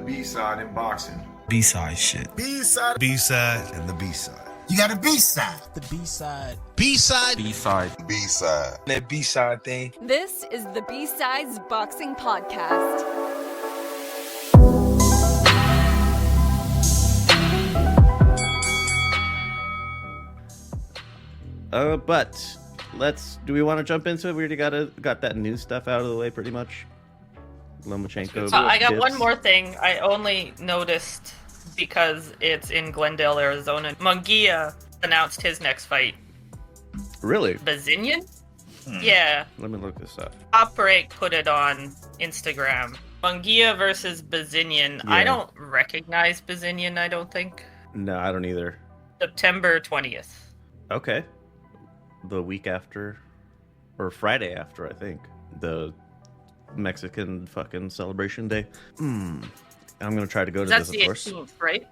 B-side in boxing. B-side shit. B-side. B-side. And the B-side. You got a B-side. The B-side. B-side. B-side. B-side. That B-side thing. This is the B-Sides Boxing Podcast. But do we want to jump into it? We already got that new stuff out of the way pretty much. Lomachenko. I got one more thing I only noticed because it's in Glendale, Arizona. Munguia announced his next fight. Really? Bazinian? Yeah. Let me look this up. Top Break put it on Instagram. Munguia versus Bazinian. Yeah. I don't recognize Bazinian, I don't think. No, I don't either. September 20th. Okay. The week after, or Friday after, I think. The Mexican fucking celebration day. I'm gonna try to go to That's this, the of course. 18th, right?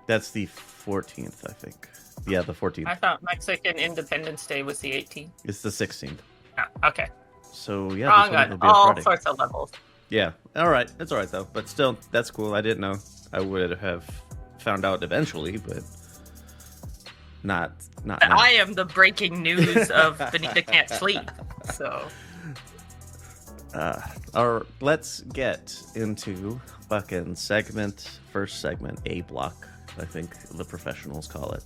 That's the 14th, I think. Yeah, the 14th. I thought Mexican Independence Day was the 18th. It's the 16th. Oh, okay. So yeah, Wrong this one will on be on all Friday. sorts of levels. Yeah, all right. It's all right though. But still, that's cool. I didn't know. I would have found out eventually, but not now. I am the breaking news of Benita Can't Sleep. So Let's get into fucking first segment, A block, I think the professionals call it.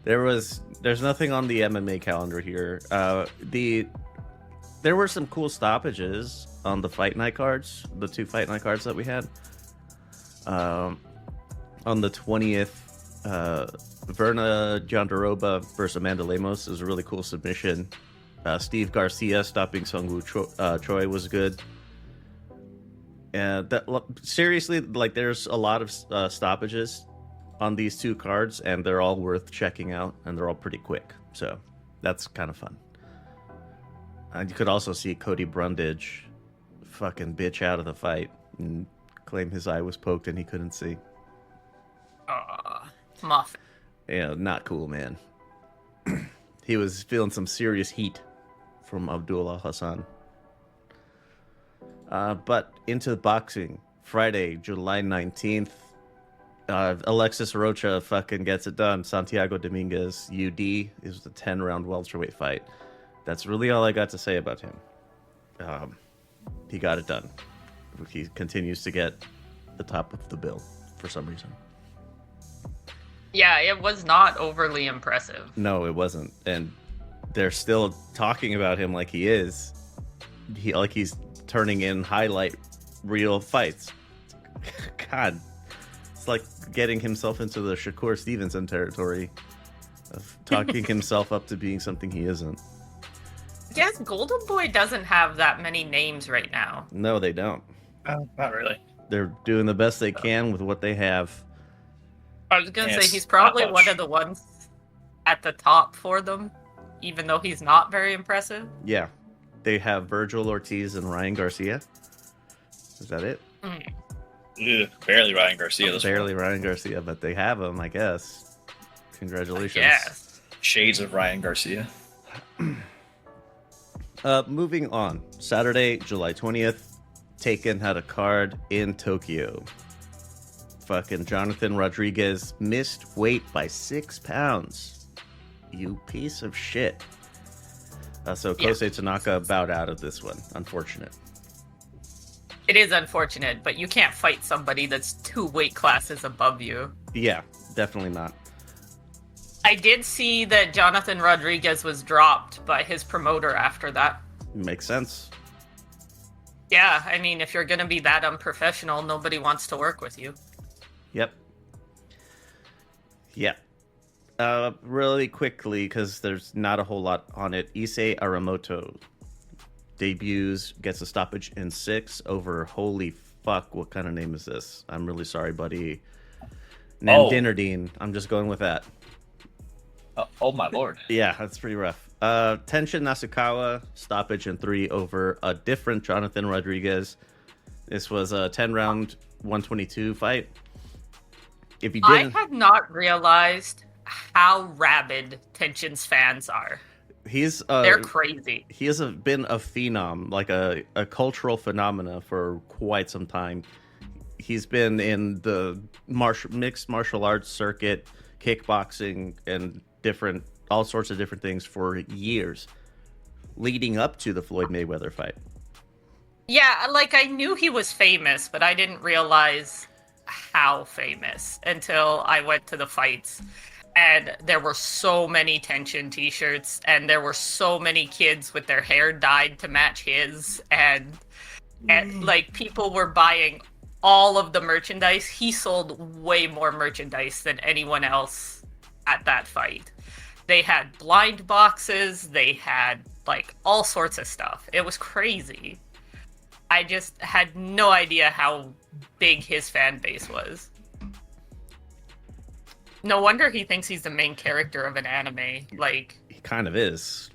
There's nothing on the MMA calendar here. There were some cool stoppages on the fight night cards, the two fight night cards that we had. On the 20th, Verna Jandaroba versus Amanda Lemos is a really cool submission. Steve Garcia stopping Sungwoo Choi was good. And seriously, like, there's a lot of stoppages on these two cards, and they're all worth checking out, and they're all pretty quick. So that's kind of fun. And you could also see Cody Brundage fucking bitch out of the fight and claim his eye was poked and he couldn't see. Muff. Yeah, not cool, man. He was feeling some serious heat from Abdullah Hassan. But into boxing, Friday, July 19th, Alexis Rocha fucking gets it done. Santiago Dominguez, UD, is the 10-round welterweight fight. That's really all I got to say about him. He got it done. He continues to get the top of the bill for some reason. Yeah, it was not overly impressive. No, it wasn't. And they're still talking about him like he is. He's turning in highlight real fights. God. It's like getting himself into the Shakur Stevenson territory of talking himself up to being something he isn't. Yes, Golden Boy doesn't have that many names right now. No, they don't. Not really. They're doing the best they can with what they have. I was going to Yes, say, he's probably not much. one of the ones at the top for them, even though he's not very impressive. Yeah. They have Virgil Ortiz and Ryan Garcia. Is that it? Ugh, barely Ryan Garcia. This Barely Ryan Garcia, but they have him, I guess. Congratulations. Yes. Shades of Ryan Garcia. Moving on. Saturday, July 20th, Teiken had a card in Tokyo. Fucking Jonathan Rodriguez missed weight by 6 pounds. You piece of shit. So Kosei Tanaka bowed out of this one. Unfortunate. It is unfortunate, but you can't fight somebody that's 2 weight classes above you. Yeah, definitely not. I did see that Jonathan Rodriguez was dropped by his promoter after that. Makes sense. Yeah, I mean, if you're going to be that unprofessional, nobody wants to work with you. Yep. Yeah. Really quickly, because there's not a whole lot on it. Issei Aramoto debuts, gets a stoppage in 6 over, holy fuck, what kind of name is this? I'm really sorry, buddy. Nandinardine. I'm just going with that. Oh my lord. Yeah, that's pretty rough. Tenshin Nasukawa, stoppage in 3 over a different Jonathan Rodriguez. This was a 10-round 122 fight. If you didn't... I had not realized how rabid Tenshin's fans are. They're crazy. He has been a phenom, like a cultural phenomena for quite some time. he's been in the mixed martial arts circuit, kickboxing, and all sorts of different things for years, leading up to the Floyd Mayweather fight. Yeah, like I knew he was famous, but I didn't realize how famous until I went to the fights. And there were so many Tension t-shirts, and there were so many kids with their hair dyed to match his, and like people were buying all of the merchandise. He sold way more merchandise than anyone else at that fight. They had blind boxes, they had like all sorts of stuff. It was crazy. I just had no idea how big his fan base was. No wonder he thinks he's the main character of an anime. Like, He kind of is.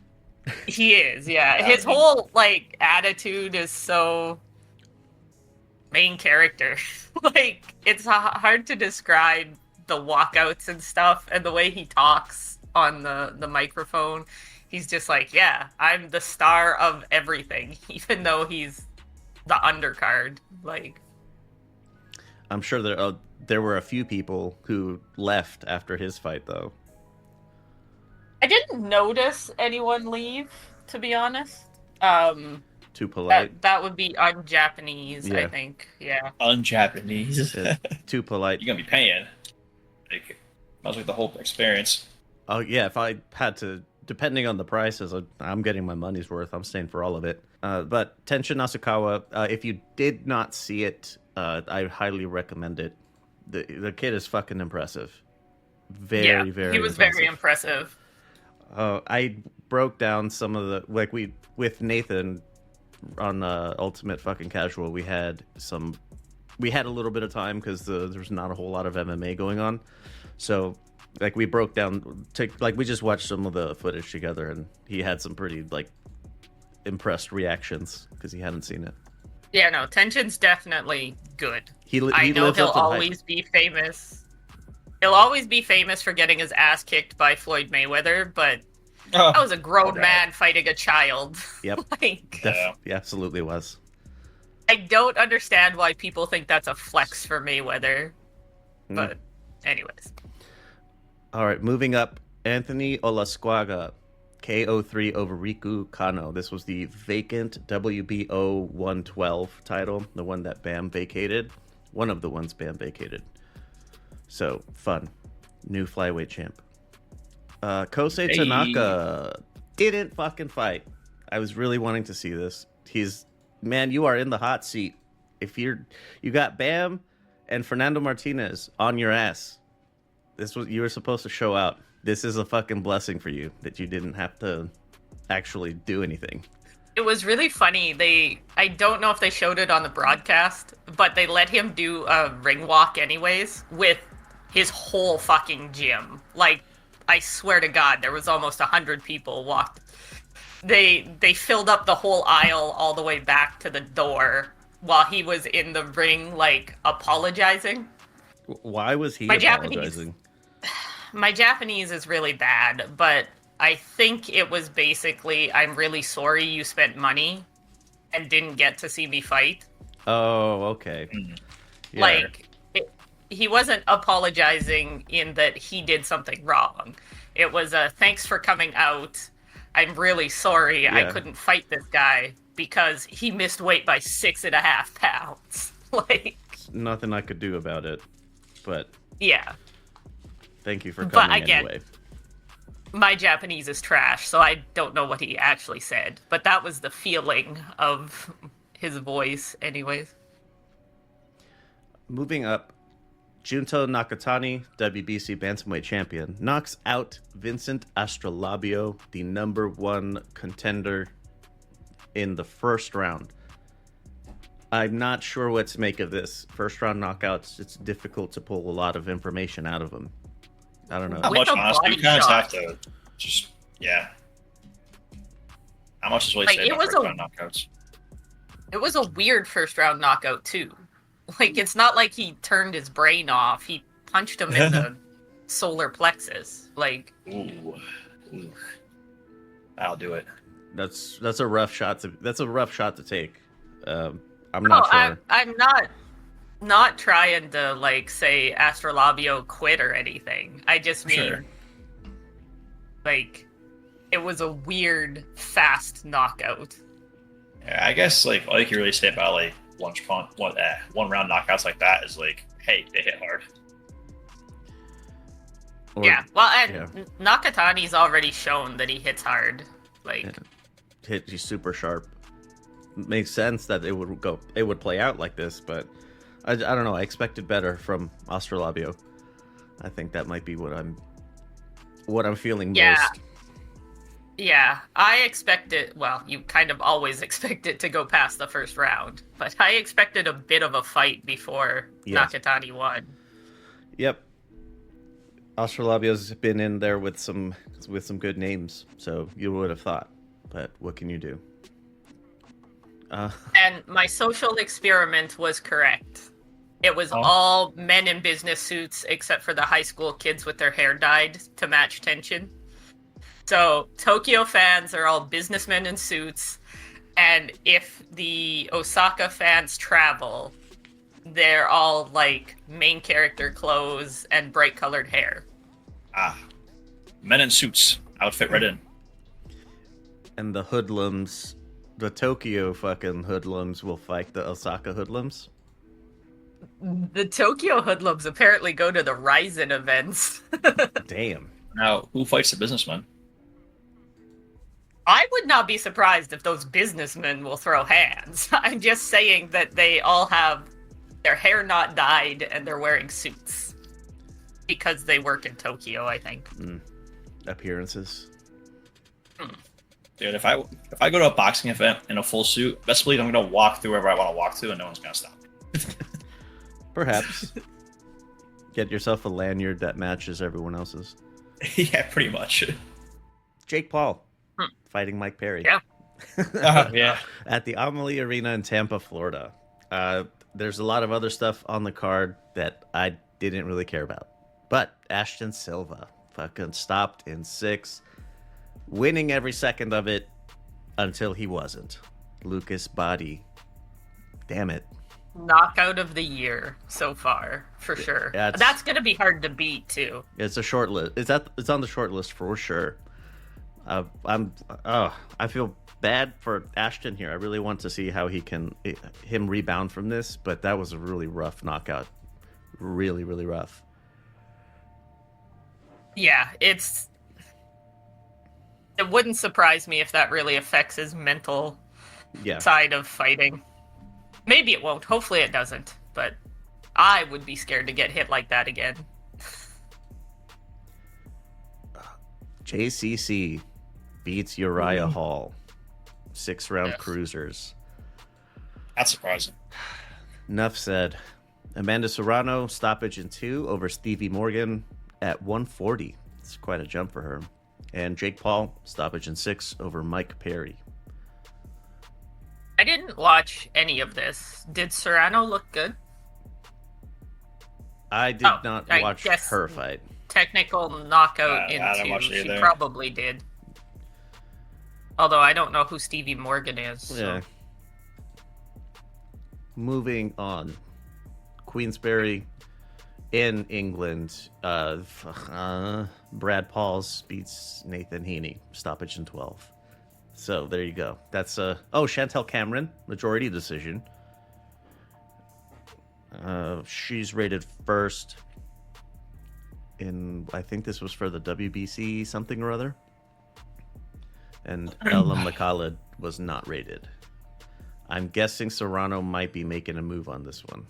he is, yeah. His whole, like, attitude is so main character. Like, it's hard to describe the walkouts and stuff and the way he talks on the microphone. He's just like, yeah, I'm the star of everything, even though he's the undercard. Like, I'm sure there were a few people who left after his fight, though. I didn't notice anyone leave, to be honest. Too polite. That would be un-Japanese, Yeah. I think. Yeah. Un-Japanese. Too polite. You're gonna be paying. Like, I was like the whole experience. Oh, yeah, if I had to, depending on the prices, I'm getting my money's worth. I'm staying for all of it. But Tenshin Nasukawa, if you did not see it, I highly recommend it. The kid is fucking impressive. Very, very he was very impressive. I broke down some of the, like, with Nathan on Ultimate Fucking Casual, we had a little bit of time because there's not a whole lot of MMA going on. So, like, we broke down, we just watched some of the footage together, and he had some pretty, like, impressed reactions because he hadn't seen it. Yeah, no, Tenshin's definitely good. I know he'll always be famous. He'll always be famous for getting his ass kicked by Floyd Mayweather, but that was a grown man fighting a child. Yep. Like, He absolutely was. I don't understand why people think that's a flex for Mayweather. But anyways. All right, moving up, Anthony Olasquaga, KO3 over Riku Kano. This was the vacant WBO 112 title, the one that Bam vacated. One of the ones Bam vacated. So, fun. New flyweight champ. Kosei Tanaka didn't fucking fight. I was really wanting to see this. Man, you are in the hot seat. If you got Bam and Fernando Martinez on your ass. You were supposed to show out. This is a fucking blessing for you that you didn't have to actually do anything. It was really funny. I don't know if they showed it on the broadcast, but they let him do a ring walk anyways with his whole fucking gym. Like, I swear to God, there was almost 100 people walked. They filled up the whole aisle all the way back to the door while he was in the ring, like, apologizing. Why was he apologizing? My Japanese is really bad, but I think it was basically, I'm really sorry you spent money and didn't get to see me fight. Oh, okay. Yeah. Like, he wasn't apologizing in that he did something wrong. It was a, thanks for coming out. I'm really sorry I couldn't fight this guy because he missed weight by 6.5 pounds. Like, nothing I could do about it, but yeah. Thank you for coming anyway. My Japanese is trash, so I don't know what he actually said, but that was the feeling of his voice anyways. Moving up, Junto Nakatani, WBC Bantamweight champion, knocks out Vincent Astrolabio, the #1 contender, in the first round. I'm not sure what to make of this. First round knockouts, it's difficult to pull a lot of information out of them. I don't know. How much, honestly, you kind of have to just, How much is really saved by first round knockouts? It was a weird first round knockout, too. Like, it's not like he turned his brain off. He punched him in the solar plexus. Like, ooh. I'll do it. That's a rough shot to take. I'm not sure. not trying to, like, say Astrolabio quit or anything. I just mean, Sure. like, it was a weird, fast knockout. Yeah, I guess like all you can really say about like one round knockouts like that is like, hey, they hit hard. Or- Yeah, well, and yeah. Nakatani's already shown that he hits hard. Like, He's super sharp. Makes sense that it would play out like this, but I don't know. I expected better from Astrolabio. I think that might be what I'm feeling Yeah. most. yeah, I expected, well, you kind of always expect it to go past the first round, but I expected a bit of a fight before Yes. Nakatani won. Yep. Astrolabio's been in there with some good names, so you would have thought. But what can you do? And my social experiment was correct. It was all men in business suits except for the high school kids with their hair dyed to match tension. So Tokyo fans are all businessmen in suits, and if the Osaka fans travel, they're all like main character clothes and bright colored hair. Men in suits, outfit right in. And the hoodlums, the Tokyo fucking hoodlums will fight the Osaka hoodlums. The Tokyo hoodlums apparently go to the Ryzen events. Damn. Now, who fights the businessman? I would not be surprised if those businessmen will throw hands. I'm just saying that they all have their hair not dyed and they're wearing suits. Because they work in Tokyo, I think. Appearances. Dude, if I go to a boxing event in a full suit, best believe I'm gonna walk through wherever I want to walk to, and no one's gonna stop me. Perhaps. Get yourself a lanyard that matches everyone else's. Yeah, pretty much. Jake Paul fighting Mike Perry. Yeah. Yeah. At the Amalie Arena in Tampa, Florida. There's a lot of other stuff on the card that I didn't really care about. But Ashton Silva fucking stopped in 6, winning every second of it until he wasn't. Lucas Bahdi. Damn it. Knockout of the year so far, for sure. Yeah, That's going to be hard to beat, too. It's a short list. It's on the short list for sure. I feel bad for Ashton here. I really want to see how him rebound from this, but that was a really rough knockout. Really, really rough. Yeah, it wouldn't surprise me if that really affects his mental side of fighting. Maybe it won't. Hopefully it doesn't. But I would be scared to get hit like that again. JCC beats Uriah Hall. 6-round cruisers. That's surprising. Enough said. Amanda Serrano, stoppage in 2 over Stevie Morgan at 140. It's quite a jump for her. And Jake Paul, stoppage in 6 over Mike Perry. I didn't watch any of this. Did Serrano look good? I did not watch her fight. Technical knockout in I don't 2. watch it She either. probably did. Although I don't know who Stevie Morgan is. So. Yeah. Moving on. Queensberry in England. Brad Pauls beats Nathan Heaney. Stoppage in 12. So there you go. That's Chantel Cameron, majority decision. She's rated first in, I think this was for the WBC something or other. And Ella McCallum was not rated. I'm guessing Serrano might be making a move on this one.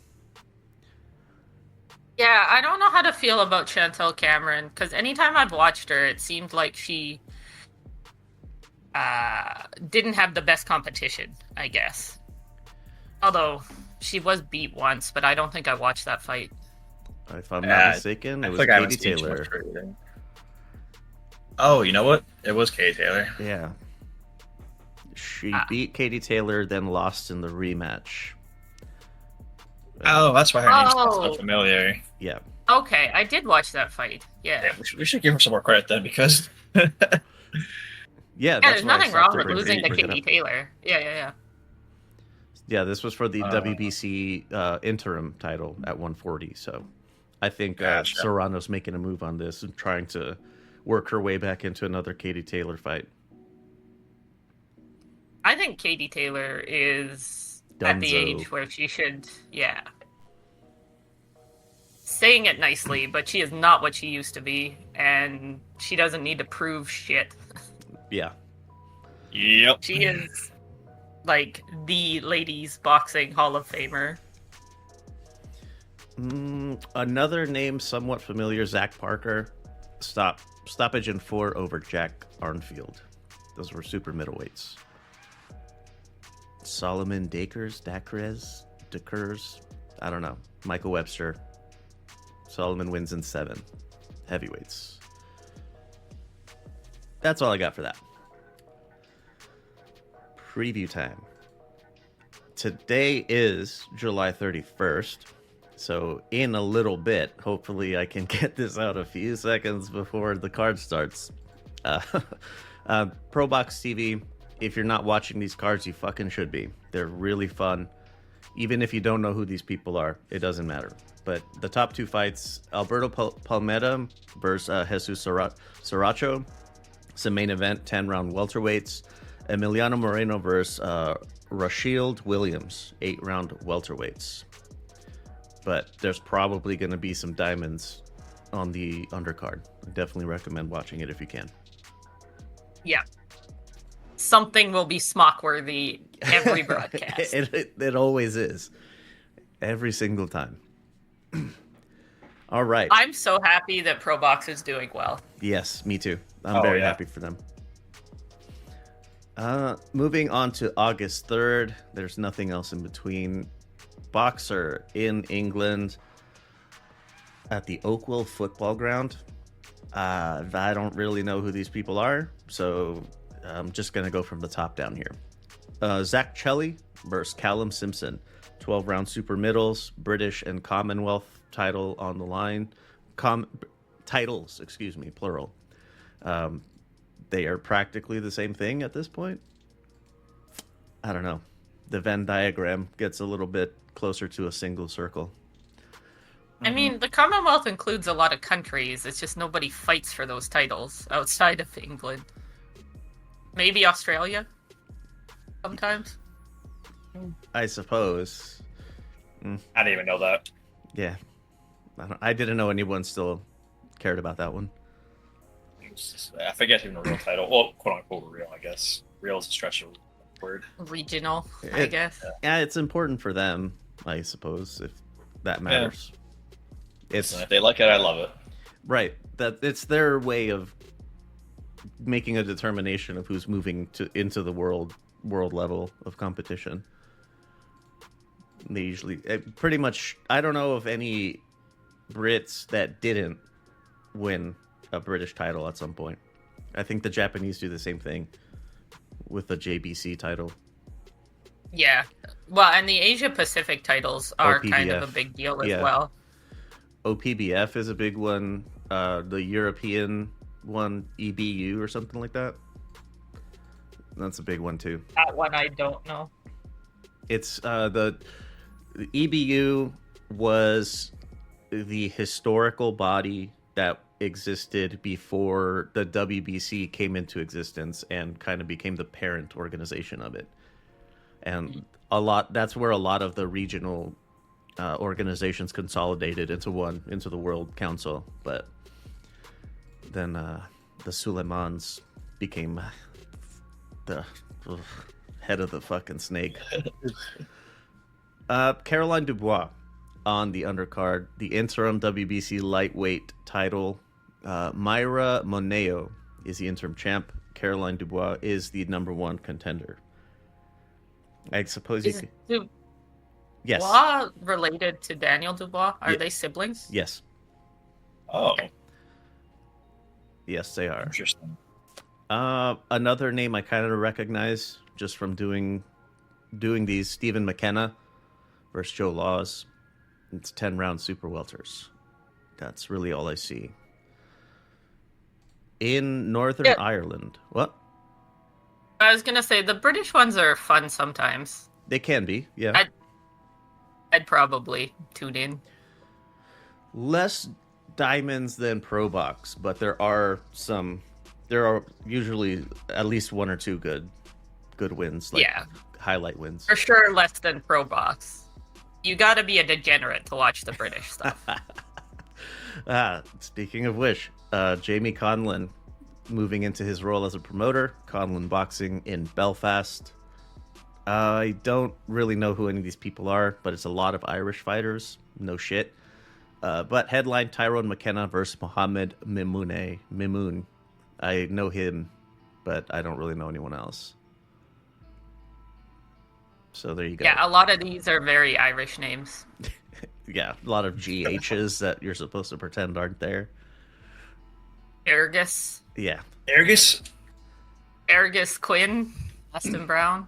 Yeah, I don't know how to feel about Chantel Cameron, because anytime I've watched her, it seemed like she didn't have the best competition, I guess. Although, she was beat once, but I don't think I watched that fight. If I'm not mistaken, it was Katie Taylor. Oh, you know what? It was Katie Taylor. Yeah. She beat Katie Taylor, then lost in the rematch. Oh, that's why her name sounds so familiar. Yeah. Okay, I did watch that fight. Yeah. Yeah, we should give her some more credit then, because Yeah, There's nothing wrong with losing to Katie Taylor. Yeah. Yeah, this was for the WBC interim title at 140. So I think Gotcha. Serrano's making a move on this and trying to work her way back into another Katie Taylor fight. I think Katie Taylor is at the Dunzo. age where she should, yeah. Saying it nicely, but she is not what she used to be, and she doesn't need to prove shit. Yeah. Yep. She is, like, the ladies boxing Hall of Famer. Another name somewhat familiar, Zach Parker. Stoppage in 4 over Jack Arnfield. Those were super middleweights. Solomon Dakers, I don't know. Michael Webster. Solomon wins in 7. Heavyweights. That's all I got for that. Preview time. Today is July 31st. So in a little bit, hopefully I can get this out a few seconds before the card starts. Pro Box TV, if you're not watching these cards, you fucking should be. They're really fun. Even if you don't know who these people are, it doesn't matter. But the top 2 fights, Alberto Palmetta versus Jesus Saracho. It's a main event, 10-round welterweights. Emiliano Moreno versus Rashield Williams, 8-round welterweights. But there's probably going to be some diamonds on the undercard. I definitely recommend watching it if you can. Yeah. Something will be smock-worthy every broadcast. It always is. Every single time. All right. I'm so happy that Pro Box is doing well. Yes, me too. I'm very happy for them. Moving on to August 3rd. There's nothing else in between. Boxer in England at the Oakwell Football Ground. I don't really know who these people are, so I'm just going to go from the top down here. Zach Chelly versus Callum Simpson. 12-round super middles, British and Commonwealth title on the line. Titles, excuse me, plural. They are practically the same thing at this point. I don't know. The Venn diagram gets a little bit closer to a single circle. I mean, the Commonwealth includes a lot of countries. It's just nobody fights for those titles outside of England. Maybe Australia? Sometimes? I suppose. I didn't even know that. Yeah. I didn't know anyone still cared about that one. I forget even the real title. Well, quote unquote real, I guess. Real is a stretch of the word. Regional, I guess. Yeah, it's important for them, I suppose, if that matters. If they like it, I love it. Right. That it's their way of making a determination of who's moving into the world level of competition. They usually pretty much. I don't know of any Brits that didn't win a British title at some point. I think the Japanese do the same thing with the JBC title. Yeah. Well, and the Asia Pacific titles are kind of a big deal as well. OPBF is a big one. The European one, EBU or something like that. That's a big one too. That one I don't know. It's the EBU was the historical body that existed before the WBC came into existence and kind of became the parent organization of it. And that's where a lot of the regional organizations consolidated into the World Council. But then the Suleimans became the head of the fucking snake. Caroline Dubois on the undercard, the interim WBC lightweight title. Myra Moneo is the interim champ. Caroline Dubois is the #1 contender. I suppose you could... Yes. Dubois related to Daniel Dubois? Are they siblings? Yes. Oh. Okay. Yes, they are. Interesting. Another name I kind of recognize just from doing these, Stephen McKenna versus Joe Laws. It's 10-round super welters. That's really all I see. In Northern Ireland. What? I was going to say, the British ones are fun sometimes. They can be, yeah. I'd probably tune in. Less diamonds than pro box, but there are usually at least one or two good wins, like highlight wins. For sure less than pro box. You gotta be a degenerate to watch the British stuff. Speaking of which, Jamie Conlon moving into his role as a promoter, Conlon Boxing in Belfast. I don't really know who any of these people are, but it's a lot of Irish fighters. No shit. But headline Tyrone McKenna versus Mohammed Mimoun. I know him, but I don't really know anyone else. So there you go. Yeah, a lot of these are very Irish names. Yeah, a lot of GHs that you're supposed to pretend aren't there. Ergus. Yeah. Ergus Quinn. Austin Brown.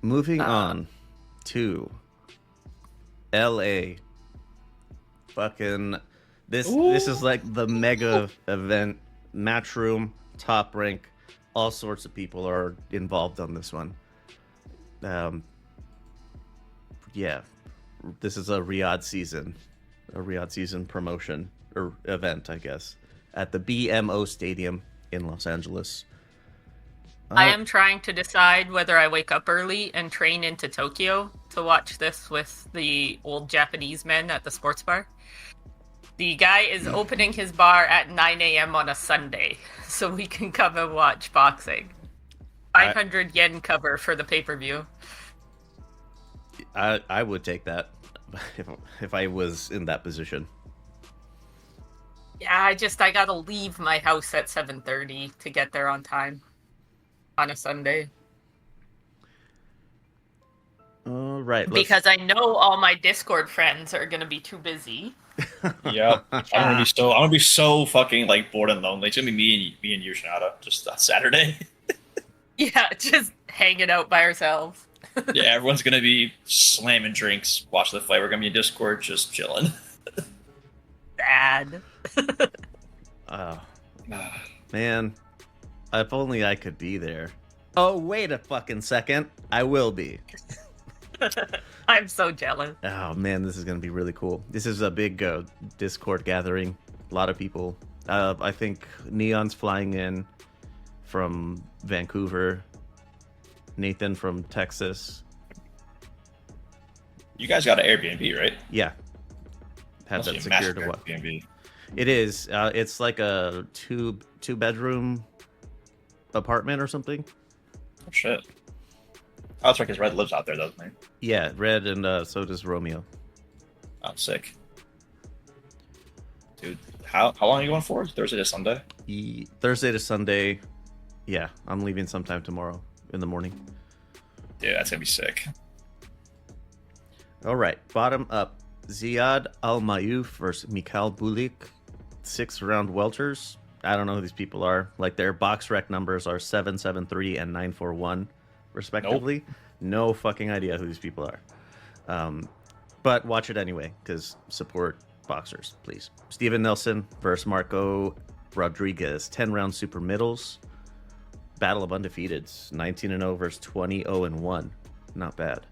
Moving on to LA. Fucking this is like the mega event. Matchroom, Top Rank, all sorts of people are involved on this one. Yeah, this is a Riyadh season promotion or event, I guess, at the BMO Stadium in Los Angeles. I am trying to decide whether I wake up early and train into Tokyo to watch this with the old Japanese men at the sports bar. The guy is opening his bar at 9 a.m. on a Sunday, so we can come and watch boxing. 500 yen cover for the pay-per-view. I would take that if I was in that position. Yeah, I gotta leave my house at 7:30 to get there on time on a Sunday. All right. Because I know all my Discord friends are gonna be too busy. Yeah, I'm gonna be so fucking like bored and lonely. It's gonna be me and you, Shinada, just that Saturday. Yeah, just hanging out by ourselves. Yeah, everyone's gonna be slamming drinks, watching the fight. We're gonna be in Discord, just chilling. Bad. Oh, man, if only I could be there. Oh, wait a fucking second, I will be. I'm so jealous. Oh man, this is gonna be really cool. This is a big Discord gathering. A lot of people. I think Neon's flying in from Vancouver. Nathan from Texas. You guys got an Airbnb, right? Yeah. Have Must that be a secured massive or what? Airbnb. It is. It's like a two bedroom apartment or something. Oh shit. Oh, that's right, because Red lives out there, doesn't he? Yeah, Red, and so does Romeo. Oh, sick. Dude, how long are you going for? Thursday to Sunday? Thursday to Sunday. Yeah, I'm leaving sometime tomorrow in the morning. Yeah, that's gonna be sick. All right, bottom up. Ziad Al-Mayouf versus Mikhail Bulik. 6-round welters. I don't know who these people are. Like, their box rec numbers are 773 and 941, respectively. Nope. No fucking idea who these people are. But watch it anyway, because support boxers, please. Steven Nelson versus Marco Rodriguez. 10-round super middles. Battle of undefeateds. 19-0 versus 20-0-1. Not bad.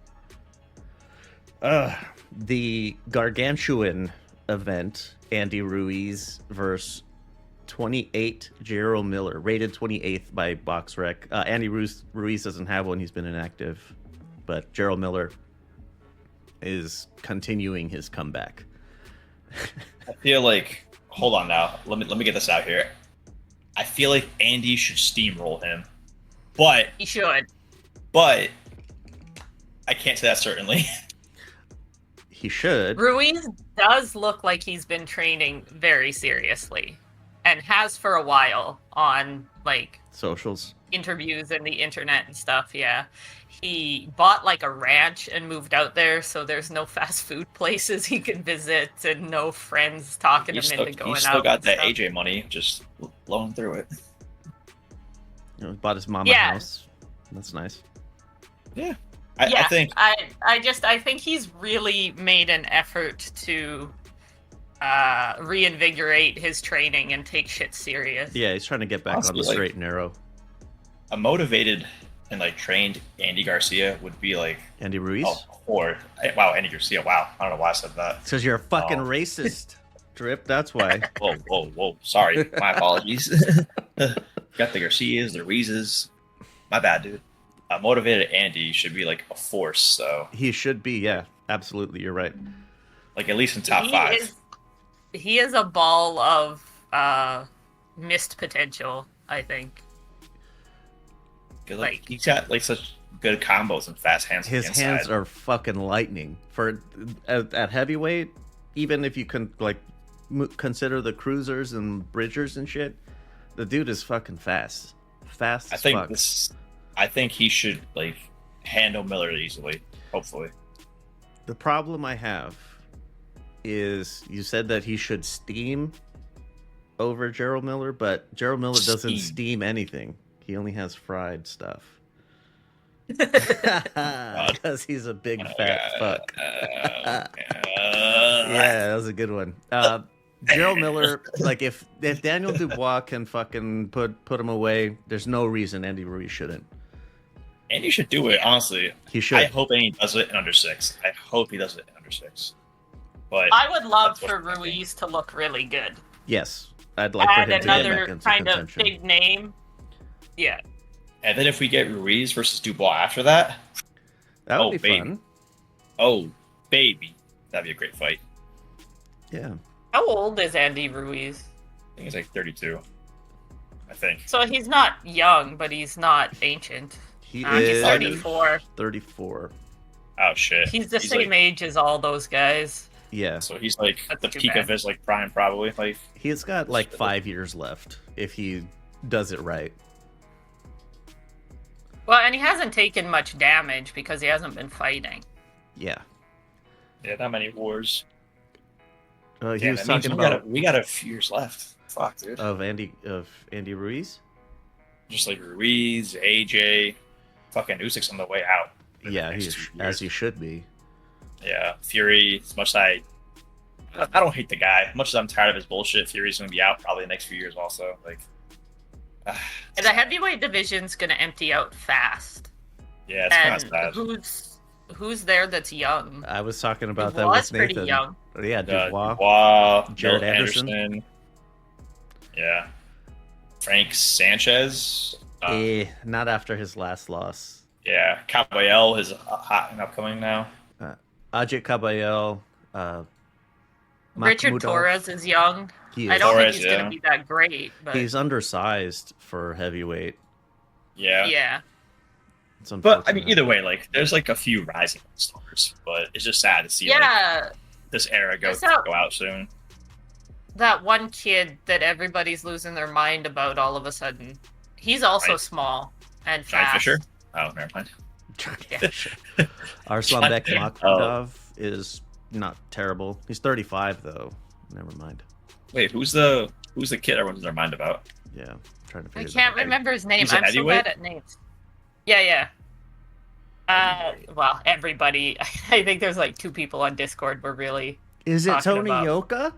The gargantuan event, Andy Ruiz versus 28 Gerald Miller, rated 28th by BoxRec. Andy Ruiz doesn't have one, he's been inactive, but Gerald Miller is continuing his comeback. I feel like, hold on now, let me get this out here. I feel like Andy should steamroll him, but He should. But I can't say that certainly. He should. Ruiz does look like he's been training very seriously, and has for a while on like Socials. interviews and the internet and stuff. Yeah, he bought like a ranch and moved out there, so there's no fast food places he can visit and no friends talking him into going out. He's still got and that stuff. AJ money, just blowing through it. You know, bought his mama house. That's nice. Yeah. I think I think he's really made an effort to reinvigorate his training and take shit serious. Yeah, he's trying to get back on the straight and narrow. A motivated and like trained Andy Garcia would be like Andy Ruiz? Wow, Andy Garcia. Wow, I don't know why I said that. Because you're a fucking racist, Drip. That's why. Whoa. Sorry, my apologies. Got the Garcias, the Ruizes. My bad, dude. A motivated Andy should be like a force. So He should be. Yeah, absolutely. You're right. like at least in top 5. He is a ball of missed potential, I think. Like he's got like such good combos and fast hands. His hands are fucking lightning. For at heavyweight, even if you can like consider the cruisers and bridgers and shit, the dude is fucking fast. Fast as fuck. I think he should like handle Miller easily. Hopefully. The problem I have is you said that he should steam over Gerald Miller, but Gerald Miller doesn't steam anything. He only has fried stuff. Because he's a big fat fuck. Yeah, that was a good one. Gerald Miller, like if Daniel Dubois can fucking put him away, there's no reason Andy Ruiz shouldn't. Andy should do it, honestly. He should. I hope Andy does it in under 6. I hope he does it in under 6. But I would love for Ruiz to look really good. Yes, I'd like for him to get back another into kind contention. of big name. Yeah. And then if we get Ruiz versus Dubois after that, That would be fun. Oh, baby. That'd be a great fight. Yeah. How old is Andy Ruiz? I think he's like 32. I think. So he's not young, but he's not ancient. He's 34. 34. Oh, shit. He's the same age as all those guys. Yeah. So he's like at the That's too peak bad. of his like prime, probably. Like He's got like 5 years left if he does it right. Well, and he hasn't taken much damage because he hasn't been fighting. Yeah. not many wars. He Damn, was that means talking we about got a few years left. Fuck, dude. of Andy Ruiz. Just like Ruiz, AJ, fucking Usyk's on the way out. in the Yeah, next he's 2 years. as he should be. Yeah, Fury. As much as I don't hate the guy. As much as I'm tired of his bullshit, Fury's gonna be out probably the next few years. Also, like, And the heavyweight division's going to empty out fast. yeah, it's kind of And sad. who's there that's young? I was talking about that Dubois with Nathan. pretty young. Yeah, Dubois. Dubois, Jared Bill Anderson. Yeah, Frank Sanchez. Not after his last loss. Yeah, Caballel is hot and upcoming now. Ajay Caballel. Richard Makhmudov. Torres is young. He I is. don't Torres, think he's going to be that great, but He's undersized for heavyweight. Yeah. yeah. It's But I mean, unfortunate. either way, like, there's like a few rising stars, but it's just sad to see like, Yeah, this era go It's not- out soon. that one kid that everybody's losing their mind about all of a sudden. He's also Right. small and Johnny fast. Fisher. Oh, never mind. Arslanbek Oh. Makhmudov is not terrible. He's 35 though. Never mind. Wait, who's the kid everyone's in their mind about? Yeah, I'm trying to I figure can't that out. remember his name. He's a I'm so heavyweight? bad at names. Yeah. Well, everybody. I think there's like 2 people on Discord we're really Is it talking Tony about. Yoka?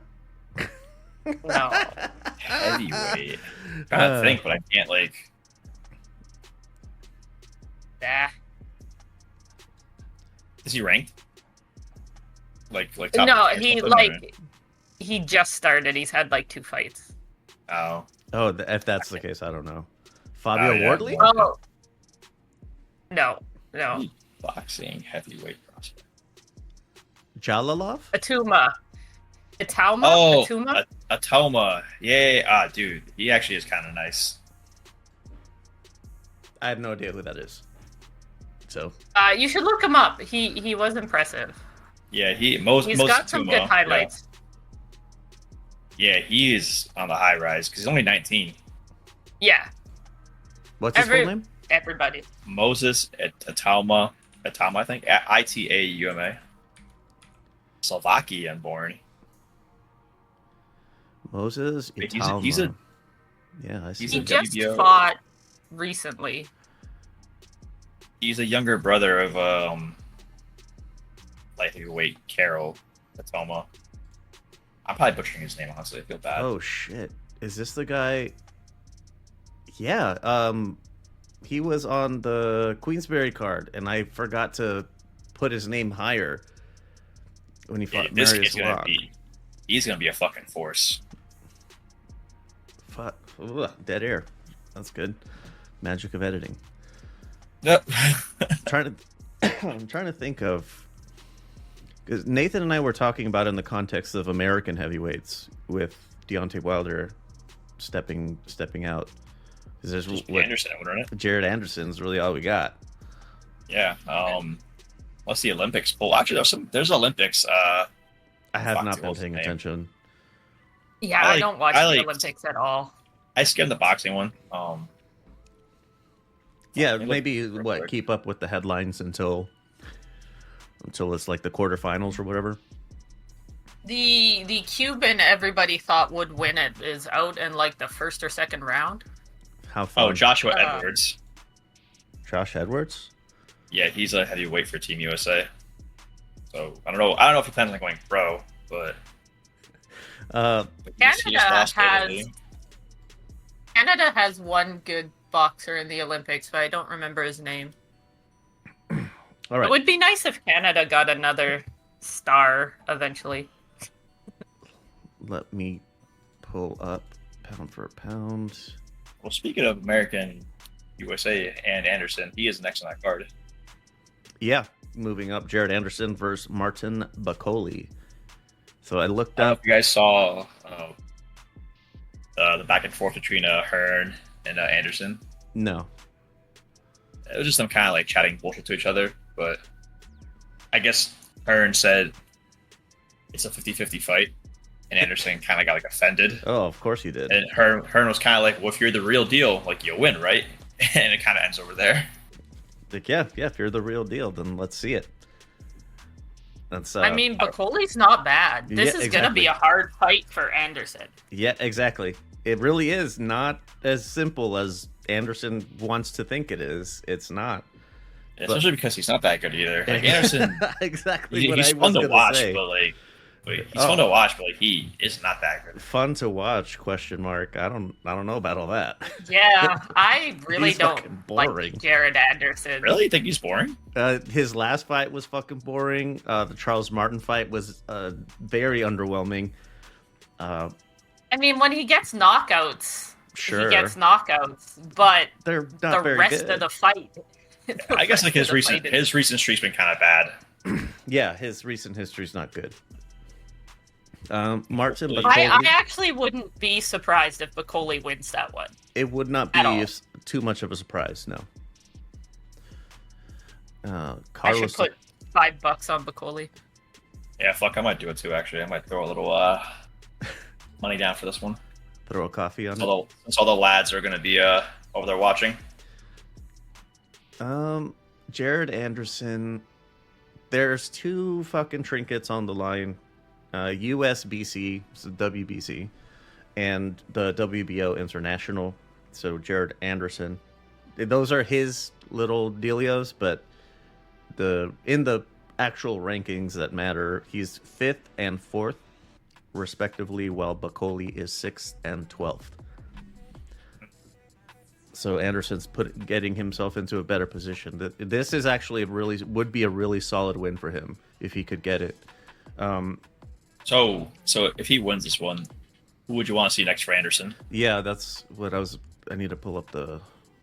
no. Heavyweight. I'm trying to think, but I can't like. Ah. Is he ranked? Like top No, of the he or- like he just started. He's had like 2 fights. Oh, Oh, if that's the case, I don't know. Fabio yeah. Wardley? Oh. No. boxing heavyweight prospect. Jalalov? Atuma. Atauma? Oh, Atuma? Atoma. Yeah. Dude, he actually is kind of nice. I have no idea who that is. So, You should look him up. He was impressive. Yeah, He's most got some Atoma, good highlights. Yeah, he is on the high rise because he's only 19. Yeah. what's his full name? Everybody. Moses Atama, I think. Itauma. Slovakian born. Moses Wait, Italma. he's a- Yeah, I see. he's He a him. just WBO. fought recently. He's a younger brother of light heavyweight Carol Atoma. I'm probably butchering his name, honestly. I feel bad. Oh shit! Is this the guy? Yeah. He was on the Queensberry card, and I forgot to put his name higher when he fought This Marius kid's gonna Locke. he's gonna be a fucking force. Fuck. Ugh, dead air. That's good. Magic of editing. Yep. I'm trying to think of, because Nathan and I were talking about in the context of American heavyweights with Deontay Wilder stepping out. Because there's Anderson, wouldn't it? Jared Anderson's really all we got. Yeah. What's the Olympics poll? Actually, there's Olympics. I have fuck, not what been was the paying name? attention. Yeah, I I like- don't watch I the like- Olympics at all. I skimmed the boxing one. Yeah, Let me look maybe real what quick. keep up with the headlines until it's like the quarterfinals or whatever. The Cuban everybody thought would win it is out in like the first or second round. How fun? Oh, Joshua Uh, Edwards. Josh Edwards. Yeah, he's a heavyweight for Team USA. So I don't know if he plans on going pro, but he just Canada lost has lately. Canada has one good boxer in the Olympics, but I don't remember his name. All It right. would be nice if Canada got another star eventually. Let me pull up pound for pound. Well, speaking of American USA and Anderson, he is next on that card. Yeah, moving up, Jared Anderson versus Martin Bakoli. So I looked I don't know up. if you guys saw the back and forth between Hearn and Anderson. No. It was just them kind of like chatting bullshit to each other, but I guess Hearn said it's a 50-50 fight, and Anderson kind of got like offended. Oh, of course he did. And Hearn was kind of like, well, if you're the real deal, like, you win, right? And it kind of ends over there. Like, yeah, if you're the real deal, then let's see it. That's I mean, Bakoli's not bad. This yeah, is gonna be exactly. a hard fight for Anderson. yeah, exactly. It really is not as simple as Anderson wants to think it is. It's not. Especially because he's not that good either. Like, Anderson, exactly what he's I fun was to gonna watch, say. but he's fun to watch, but he is not that good. Fun to watch? Question mark. I don't know about all that. Yeah, I really He's don't fucking boring. like Jared Anderson. Really? You think he's boring? His last fight was fucking boring. The Charles Martin fight was very underwhelming. I mean, when he gets knockouts, Sure, he gets knockouts, but they're not the very rest good. of the fight. I guess like his the recent fight is- streak's been kind of bad. Yeah, his recent history's not good. Martin I- Bakoli, I actually wouldn't be surprised if Bakoli wins that one. it would not at all. be too much of a surprise. No. I should Carlos, put $5 on Bakoli. Yeah, fuck, I might do it too. Actually, I might throw a little money down for this one. throw a coffee on it. Since all the lads are gonna be over there watching. Jared Anderson. There's two fucking trinkets on the line. USBC, so WBC, and the WBO International. So Jared Anderson. Those are his little dealios, but in the actual rankings that matter, he's 5th and 4th, respectively, while Bakoli is 6th and 12th. So Anderson's getting himself into a better position. This is actually would be a really solid win for him if he could get it. So if he wins this one, who would you want to see next for Anderson? Yeah, that's what I need to pull up the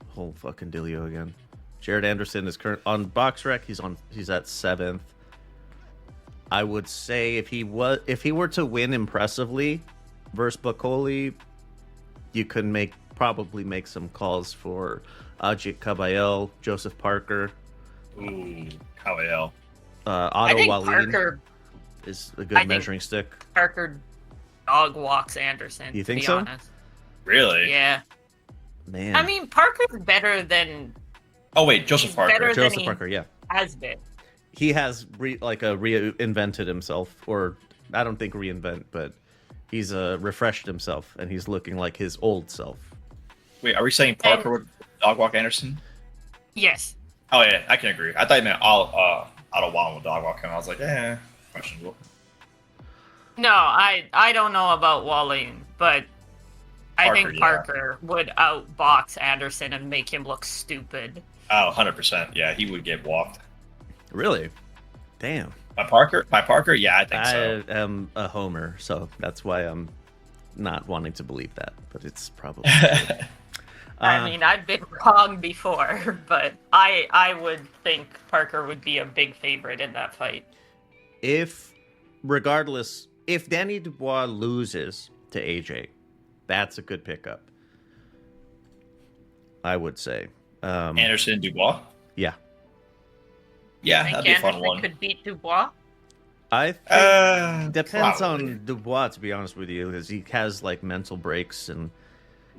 whole fucking dealio again. Jared Anderson is current on BoxRec. He's at 7th. I would say if he were to win impressively versus Bakoli, you could probably make some calls for Ajit Kabayel, Joseph Parker, Ooh, Kawel. I Otto think Wallin is a good think- measuring stick. Parker dog walks Anderson. You think to be so? honest. Really? Yeah. Man, I mean, Parker's better than Oh wait, Joseph Parker. Better- Joseph he- Parker, yeah. has been. He has reinvented himself, or I don't think reinvent, but he's refreshed himself, and he's looking like his old self. Wait, are we saying Parker would dog walk Anderson? Yes. Oh yeah, I can agree. I thought you meant Otto Wallin would dog walk him. I was like, questionable. No, I don't know about Walling, but I think yeah. Parker would outbox Anderson and make him look stupid. Oh, 100%. Yeah, he would get walked. Really? Damn. By Parker? Yeah, I think I so. am a homer, so that's why I'm not wanting to believe that, but it's probably true. I mean, I've been wrong before, but I would think Parker would be a big favorite in that fight. If Danny Dubois loses to AJ, that's a good pickup, I would say. Anderson, Dubois? Yeah. Yeah, I that'd think be a fun Anderson one. could beat Dubois. I think depends probably. on Dubois, to be honest with you, because he has like mental breaks and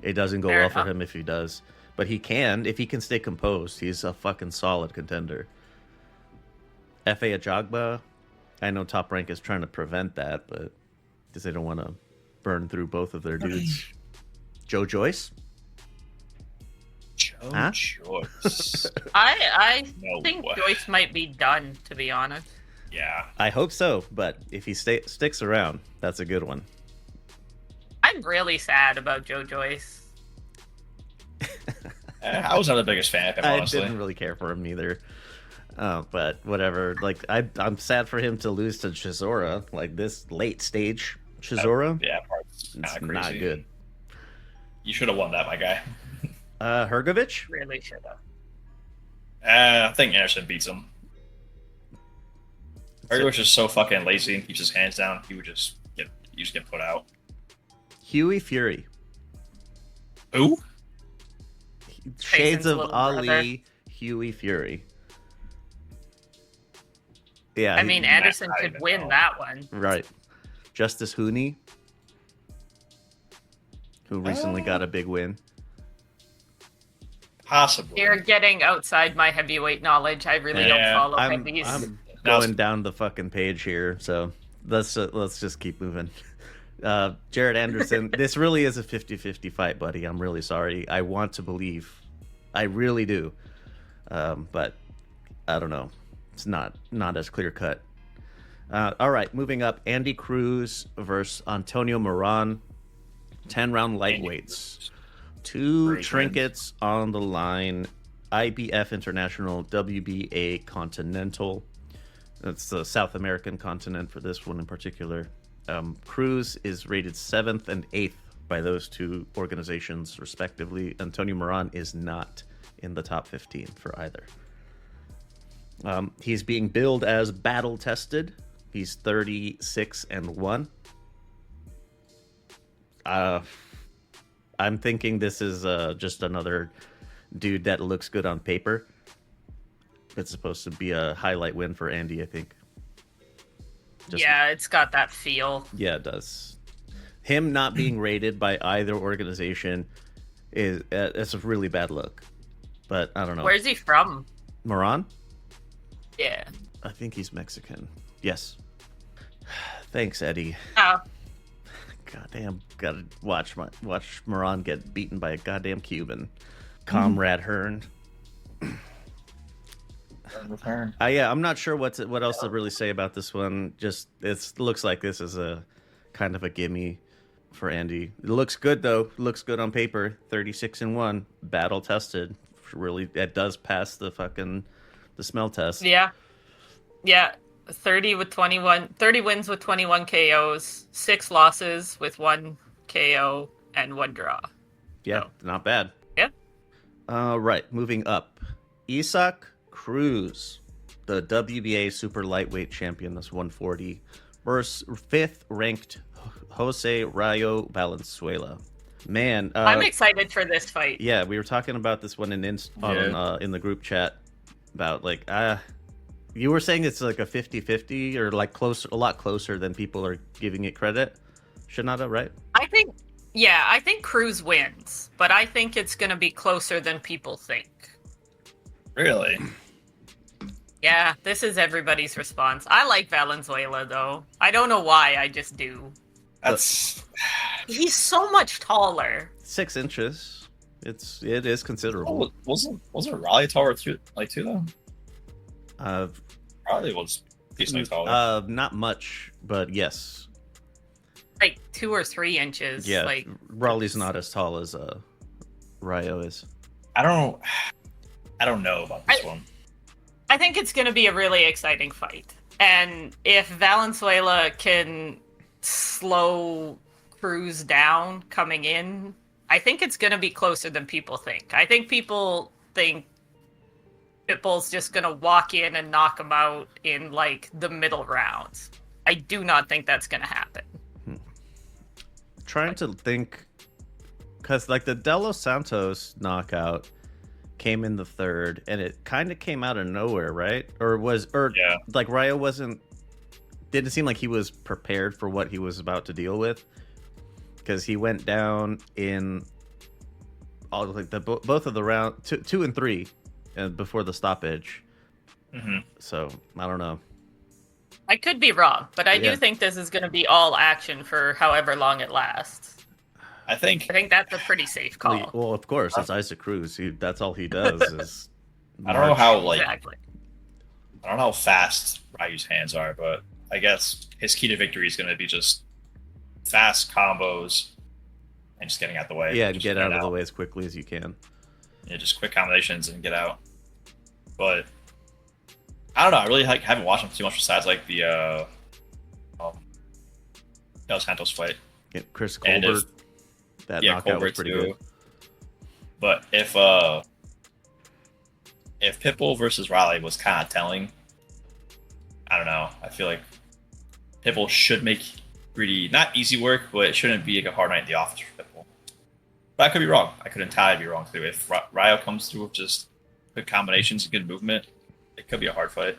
it doesn't go Fair well for enough. him if he does. But he can, if he can stay composed, he's a fucking solid contender. F.A. Ajagba, I know Top Rank is trying to prevent that, but because they don't want to burn through both of their dudes. Joe Joyce? Joe Huh? Joyce. I No think way. Joyce might be done, to be honest. Yeah. I hope so, but if he sticks around, that's a good one. I'm really sad about Joe Joyce. I was not the biggest fan of him, I honestly. didn't really care for him either. But whatever. Like I'm sad for him to lose to Chisora, like this late stage Chisora. Yeah, part's It's kinda not crazy. good. You should have won that, my guy. Hergovich? Really should have. I think Anderson beats him. Ergovic is so fucking lazy and keeps his hands down. He would just get put out. Huey Fury. Who? Shades Tyson's of little Ali, brother. Huey Fury. Yeah, I mean, Anderson I could don't win know. that one. right. Justice Hooney, who recently got a big win. Possibly. You're getting outside my heavyweight knowledge. I really don't Yeah, follow I'm heavies. Now going down the fucking page here, so let's just keep moving. Jared Anderson, this really is a 50-50 fight, buddy. I'm really sorry. I want to believe. I really do. But I don't know. It's not as clear cut. All right, moving up. Andy Cruz versus Antonio Moran. 10-round lightweights. Two Great trinkets on the line. IBF International, WBA Continental. That's the South American continent for this one in particular. Cruz is rated 7th and 8th by those two organizations, respectively. Antonio Moran is not in the top 15 for either. He's being billed as battle tested. He's 36-1. I'm thinking this is just another dude that looks good on paper. It's supposed to be a highlight win for Andy, I think. Yeah, it's got that feel. Yeah, it does. Him not being rated by either organization is it's a really bad look. But I don't know. Where's he from? Moran? Yeah. I think he's Mexican. Yes. Thanks, Eddie. Oh, Goddamn, gotta watch Moran get beaten by a goddamn Cuban. Comrade Hearn. Return. Yeah, I'm not sure what else to really say about this one. Just it looks like this is a kind of a gimme for Andy. It looks good though. It looks good on paper. 36-1, battle tested. Really, it does pass the smell test. yeah. Yeah. 30 wins with 21 KOs, 6 losses with 1 KO, and 1 draw. Yeah, not bad. Yeah. Right, moving up. Isaac Cruz, the WBA super lightweight champion, that's 140, versus 5th ranked Jose Rayo Valenzuela. Man, I'm excited for this fight. yeah, we were talking about this one in the group chat about like you were saying it's like a 50-50 or like a lot closer than people are giving it credit. Shinada, right? I think Cruz wins, but I think it's going to be closer than people think. Really? Yeah, this is everybody's response. I like Valenzuela, though. I don't know why, I just do. That's He's so much taller. 6 inches. It is considerable. wasn't Raleigh taller too? Like too though? Raleigh was decently taller. Not much, but yes. Like 2 or 3 inches. Yeah, like Raleigh's not as tall as Ryo is. I don't know about this one. I think it's going to be a really exciting fight. And if Valenzuela can slow Cruz down coming in, I think it's going to be closer than people think. I think people think Pitbull's just going to walk in and knock him out in like the middle rounds. I do not think that's going to happen. Trying to think, because like the De Los Santos knockout came in the 3rd, and it kind of came out of nowhere, right? Yeah. Like Ryo didn't seem like he was prepared for what he was about to deal with, because he went down in all like both of the round 2 and 3, before the stoppage. Mm-hmm. So I don't know. I could be wrong, but I Yeah. do think this is going to be all action for however long it lasts. I think I think that's a pretty safe call. Well, of course, it's Isaac Cruz. That's all he does is. I don't know how Exactly. I don't know how fast Ryu's hands are, but I guess his key to victory is going to be just fast combos and just getting out the way. Yeah, and Just get out of the way as quickly as you can. Yeah, just quick combinations and get out. But I don't know. I really haven't watched him too much besides like the Del Santos fight. Yeah, Chris And Colbert. That knockout Colbert was pretty too. good. But if Pitbull versus Riley was kind of telling, I don't know. I feel like Pitbull should make pretty not easy work, but it shouldn't be like a hard night in the office for Pitbull. But I could be wrong. I could entirely be wrong too. If Ryo comes through with just good combinations and good movement, it could be a hard fight.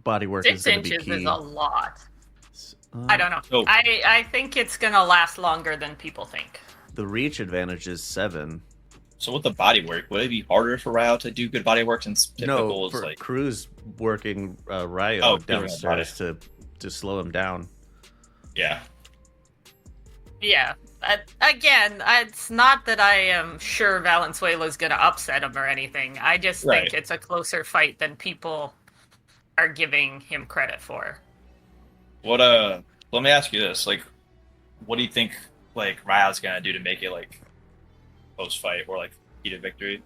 Body work 6 is going to be inches key. is a lot. Uh, I don't know. Oh. I think it's going to last longer than people think. The reach advantage is 7. So with the body work, would it be harder for Ryo to do good body work since Pitbull No, is for like Cruz working Ryo Oh, downstairs to slow him down. yeah. Yeah. Again, it's not that I am sure Valenzuela's going to upset him or anything. I just Right. think it's a closer fight than people are giving him credit for. What let me ask you this, like what do you think like Ryo's gonna do to make it like post fight or like key to victory?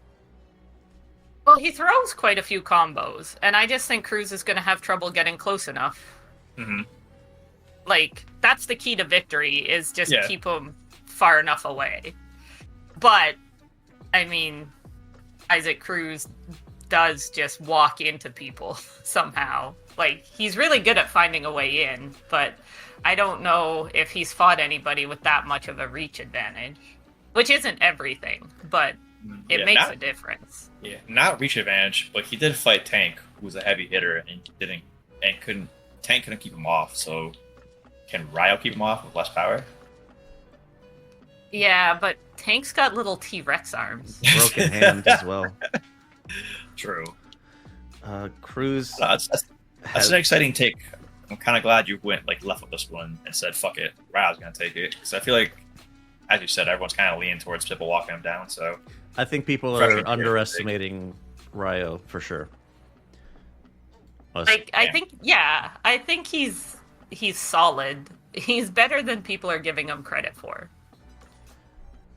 Well, he throws quite a few combos, and I just think Cruz is going to have trouble getting close enough. Mm-hmm. Like, that's the key to victory, is just Yeah. keep him far enough away. But, I mean, Isaac Cruz does just walk into people somehow. Like, he's really good at finding a way in, but I don't know if he's fought anybody with that much of a reach advantage, which isn't everything, but it makes a difference. Yeah, not reach advantage, but he did fight Tank, who was a heavy hitter, and Tank couldn't keep him off. So, can Ryo keep him off with less power? Yeah, but Tank's got little T-Rex arms. Broken hand as well. True. Cruz. No, that's an exciting take. I'm kind of glad you left with this one and said, "Fuck it, Ryo's gonna take it." Because I feel like, as you said, everyone's kind of leaning towards Pitbull walking him down. So I think people Freshman are year, underestimating Ryo for sure. Like, I think he's solid. He's better than people are giving him credit for.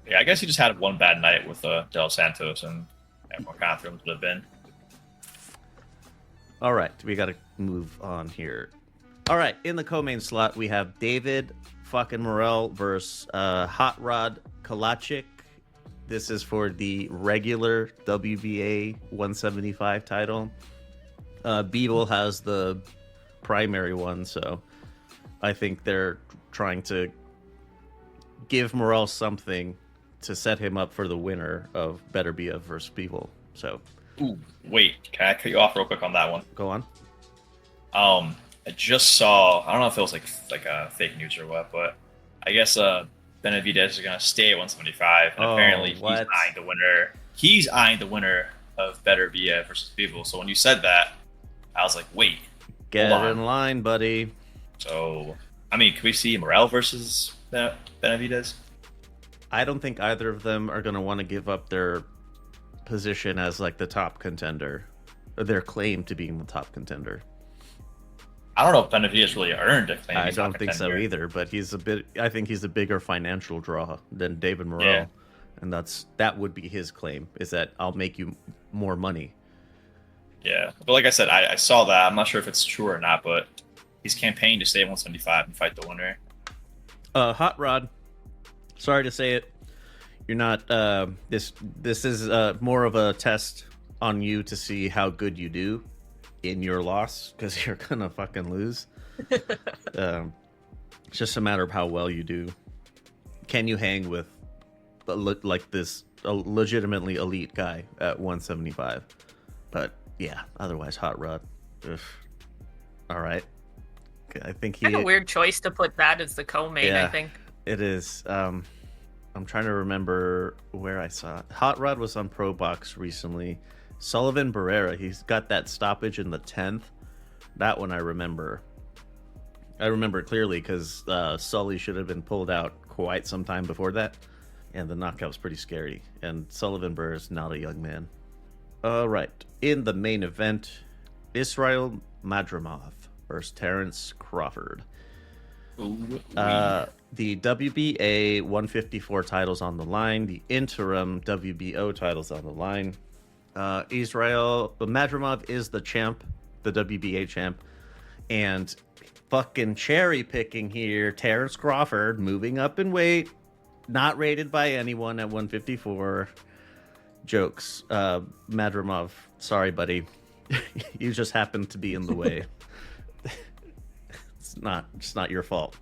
yeah, I guess he just had one bad night with Del Santos, and everyone kind of threw him to the bin. All right, we got to move on here. All right, in the co-main slot, we have David fucking Morrell versus Hot Rod Kalachik. This is for the regular WBA 175 title. Beetle has the primary one, so I think they're trying to give Morrell something to set him up for the winner of Better Be a versus Beetle. So, Ooh, wait, can I cut you off real quick on that one? go on. I just saw. I don't know if it was like fake news or what, but I guess Benavidez is gonna stay at 175, and apparently he's what? eyeing the winner. He's eyeing the winner of Better Be a versus Beetle. So when you said that, I was like, wait, Get hold on. in line, buddy. So, I mean, can we see Morrell versus Benavidez? I don't think either of them are going to want to give up their position as like the top contender, or their claim to being the top contender. I don't know if Benavidez really earned a claim. I He's not don't think so contender. either, but I think he's a bigger financial draw than David Moreau. Yeah. And that would be his claim, is that I'll make you more money. Yeah, but like I said, I saw that. I'm not sure if it's true or not, but he's campaigned to stay at 175 and fight the winner. Hot Rod, sorry to say it, you're not. This is more of a test on you to see how good you do in your loss, because you're gonna fucking lose. It's just a matter of how well you do. Can you hang with like this a legitimately elite guy at 175? But yeah, otherwise, Hot Rod. Ugh. All right. I think he. Kind of weird choice to put that as the co-main. Yeah. I think. It is. I'm trying to remember where I saw it. Hot Rod was on Pro Box recently. Sullivan Barrera, he's got that stoppage in the 10th. That one I remember. I remember it clearly because Sully should have been pulled out quite some time before that. And the knockout was pretty scary. And Sullivan Barrera is not a young man. All right. In the main event, Israel Madrimov versus Terence Crawford. The WBA 154 titles on the line, the interim WBO titles on the line. Israel Madrimov is the champ, the WBA champ, and fucking cherry picking here. Terence Crawford moving up in weight, not rated by anyone at 154. Jokes. Madrimov, sorry, buddy, you just happened to be in the way. It's not your fault.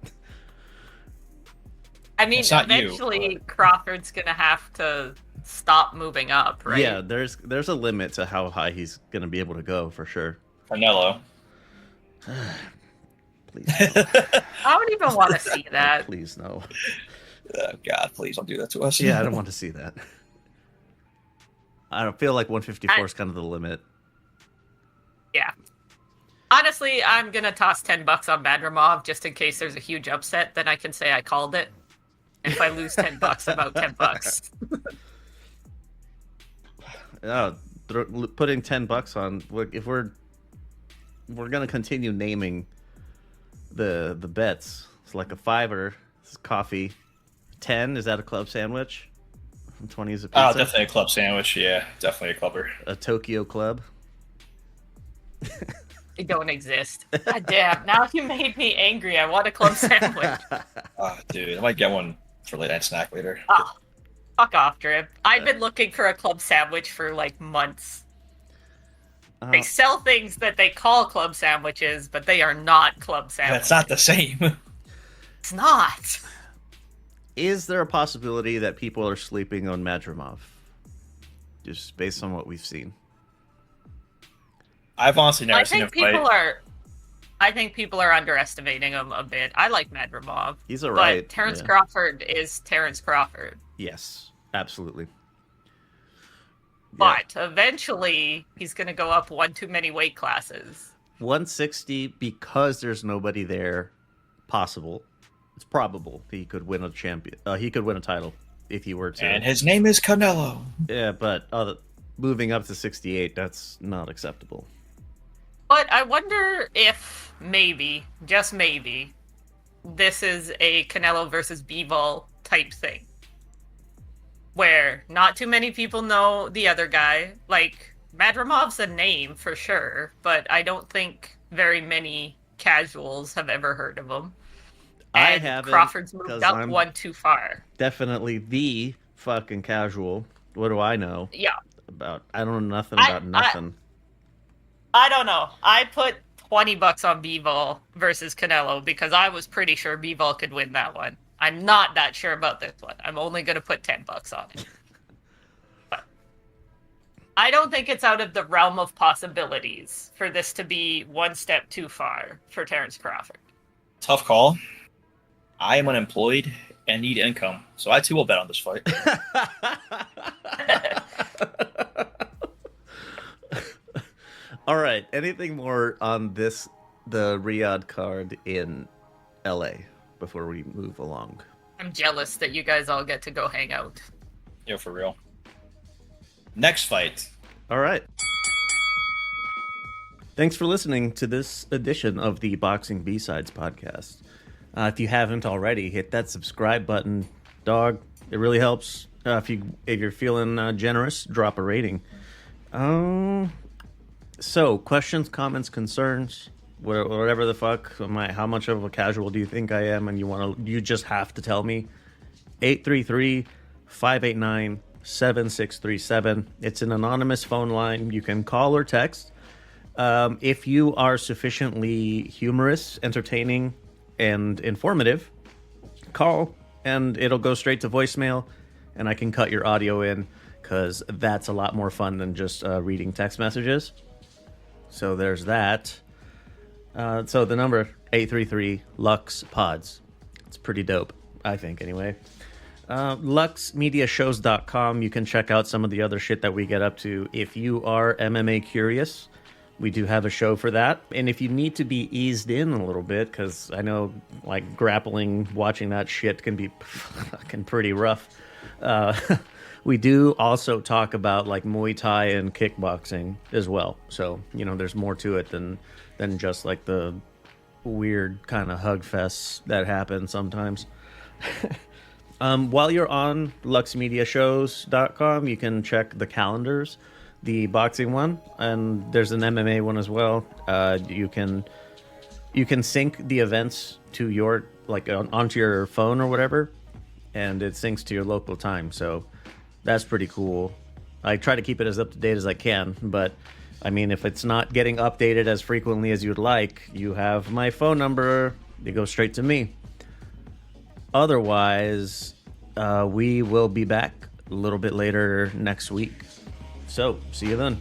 I mean, It's not eventually you, Crawford's gonna have to stop moving up, right? Yeah, there's a limit to how high he's gonna be able to go for sure. Canelo. Please, I don't even want to see that. please no. Oh, God, please don't do that to us. Yeah, I don't want to see that. I don't feel like 154 is kind of the limit. Yeah. Honestly, I'm gonna toss $10 on Madrimov just in case there's a huge upset. Then I can say I called it. If I lose $10, about $10. Putting $10 on. If we're gonna continue naming the bets, it's like a $5. It's coffee. 10, is that a club sandwich? 20 is a pizza. Oh, definitely a club sandwich. Yeah, definitely a clubber. A Tokyo club. They don't exist. God damn, now you made me angry. I want a club sandwich. Oh, dude, I might get one for late night snack later. Oh, fuck off, Drip. I've been looking for a club sandwich for like months. They sell things that they call club sandwiches, but they are not club sandwiches. That's not the same. It's not. Is there a possibility that people are sleeping on Madrimov? Just based on what we've seen. I've honestly never I seen think him fight. I think people are underestimating him a bit. I like Madrimov. He's all right. But Terence Yeah. Crawford is Terence Crawford. Yes, absolutely. But eventually, he's going to go up one too many weight classes. 160, because there's nobody there, possible. It's probable he could win a champion. He could win a title if he were to. And his name is Canelo. Yeah, but moving up to 68, that's not acceptable. But I wonder if maybe, just maybe, this is a Canelo versus Bivol type thing. Where not too many people know the other guy. Like, Madrimov's a name for sure, but I don't think very many casuals have ever heard of him. I And haven't, Crawford's moved 'cause up I'm one too far. Definitely the fucking casual. What do I know Yeah. about? I don't know nothing about nothing. I don't know. I put $20 on Bivol versus Canelo because I was pretty sure Bivol could win that one. I'm not that sure about this one. I'm only going to put $10 on it. But I don't think it's out of the realm of possibilities for this to be one step too far for Terence Crawford. Tough call. I am unemployed and need income, so I too will bet on this fight. All right. Anything more on the Riyadh card in LA before we move along? I'm jealous that you guys all get to go hang out. Yo, for real. Next fight. All right. Thanks for listening to this edition of the Boxing B-Sides podcast. If you haven't already, hit that subscribe button, dog. It really helps. If you're feeling generous, drop a rating. So, questions, comments, concerns, whatever the fuck. How much of a casual do you think I am? And you just have to tell me. 833-589-7637. It's an anonymous phone line. You can call or text. If you are sufficiently humorous, entertaining, and informative, call and it'll go straight to voicemail, and I can cut your audio in because that's a lot more fun than just reading text messages. So there's that. So the number 833-LUX-PODS. It's pretty dope, I think, anyway. LuxMediaShows.com. You can check out some of the other shit that we get up to. If you are MMA curious, we do have a show for that. And if you need to be eased in a little bit, because I know, like, watching that shit can be fucking pretty rough. We do also talk about, like, Muay Thai and kickboxing as well. So, there's more to it than just, like, the weird kind of hug fests that happen sometimes. While you're on luxmediashows.com, you can check the calendars, the boxing one, and there's an MMA one as well. You can sync the events to your, like, onto your phone or whatever, and it syncs to your local time. So that's pretty cool. I try to keep it as up to date as I can, but I mean, if it's not getting updated as frequently as you'd like, you have my phone number. You go straight to me. Otherwise, we will be back a little bit later next week. So, see you then.